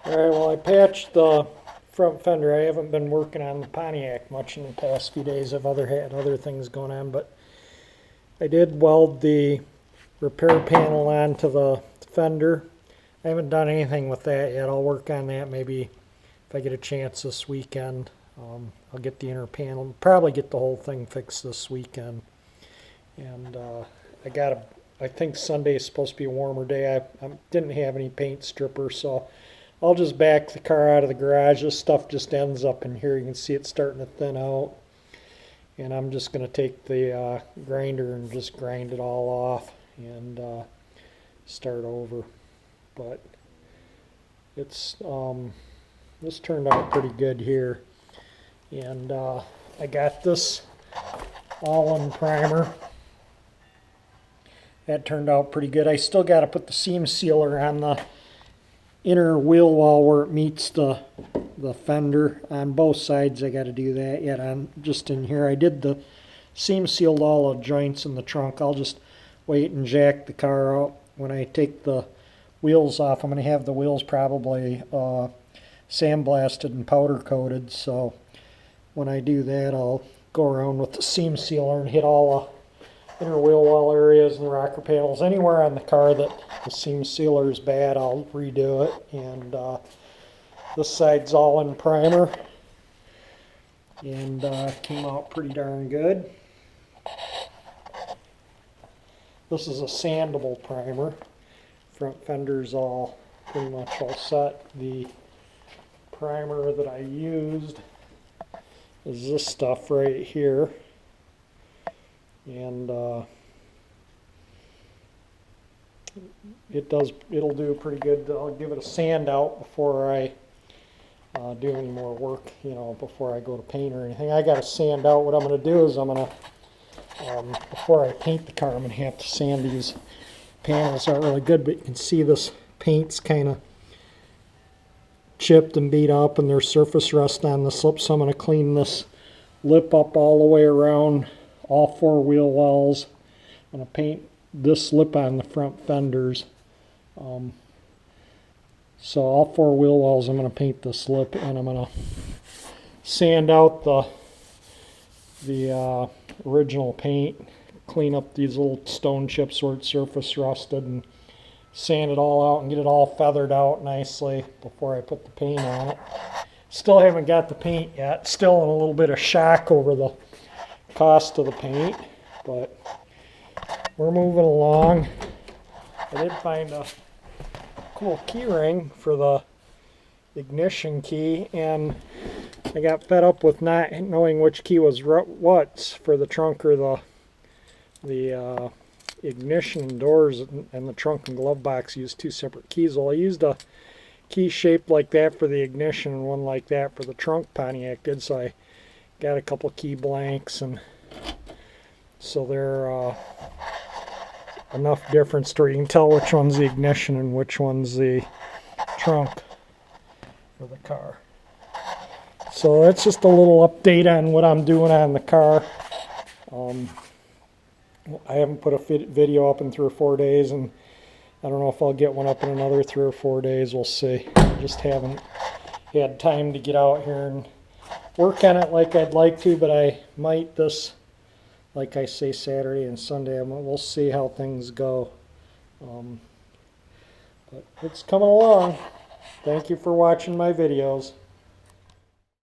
Alright, well I patched the front fender. I haven't been working on the Pontiac much in the past few days. I've had other things going on, but I did weld the repair panel onto the fender. I haven't done anything with that yet. I'll work on that maybe if I get a chance this weekend. I'll get the inner panel, probably get the whole thing fixed this weekend. And I think Sunday is supposed to be a warmer day. I didn't have any paint stripper, so I'll just back the car out of the garage. This stuff just ends up in here. You can see it starting to thin out. And I'm just going to take the grinder and just grind it all off and start over. But it's this turned out pretty good here. And I got this all-in primer. That turned out pretty good. I still got to put the seam sealer on the inner wheel wall where it meets the fender on both sides. I got to do that yet. I'm just in here. I did the seam sealed all the joints in the trunk. I'll just wait and jack the car out. When I take the wheels off, I'm going to have the wheels probably sandblasted and powder coated. So when I do that, I'll go around with the seam sealer and hit all the inner wheel wall areas and the rocker panels. Anywhere on the car that the seam sealer is bad, I'll redo it. And this side's all in primer, and came out pretty darn good. This is a sandable primer. Front fender's all pretty much all set. The primer that I used is this stuff right here, and it'll do pretty good. I'll give it a sand out before I do any more work, before I go to paint or anything. I got to sand out. What I'm going to do is I'm going to, before I paint the car, I'm going to have to sand these panels out really good, but you can see this paint's kind of chipped and beat up, and there's surface rust on the lip, so I'm going to clean this lip up all the way around all four wheel wells. I'm going to paint this lip on the front fenders. So all four wheel wells, I'm going to paint this lip, and I'm going to sand out the original paint, clean up these little stone chips where it's surface rusted, and sand it all out and get it all feathered out nicely before I put the paint on it. Still haven't got the paint yet. Still in a little bit of shock over the cost of the paint, but we're moving along. I did find a cool key ring for the ignition key, and I got fed up with not knowing which key was what for the trunk or the ignition doors, and the trunk and glove box used two separate keys. Well, I used a key shaped like that for the ignition and one like that for the trunk, Pontiac did, so I got a couple key blanks, and so they're enough difference to where you can tell which one's the ignition and which one's the trunk for the car. So that's just a little update on what I'm doing on the car. I haven't put a video up in 3 or 4 days, and I don't know if I'll get one up in another 3 or 4 days. We'll see. I just haven't had time to get out here and work on it like I'd like to, but I might this, like I say, Saturday and Sunday. We'll see how things go. But it's coming along. Thank you for watching my videos.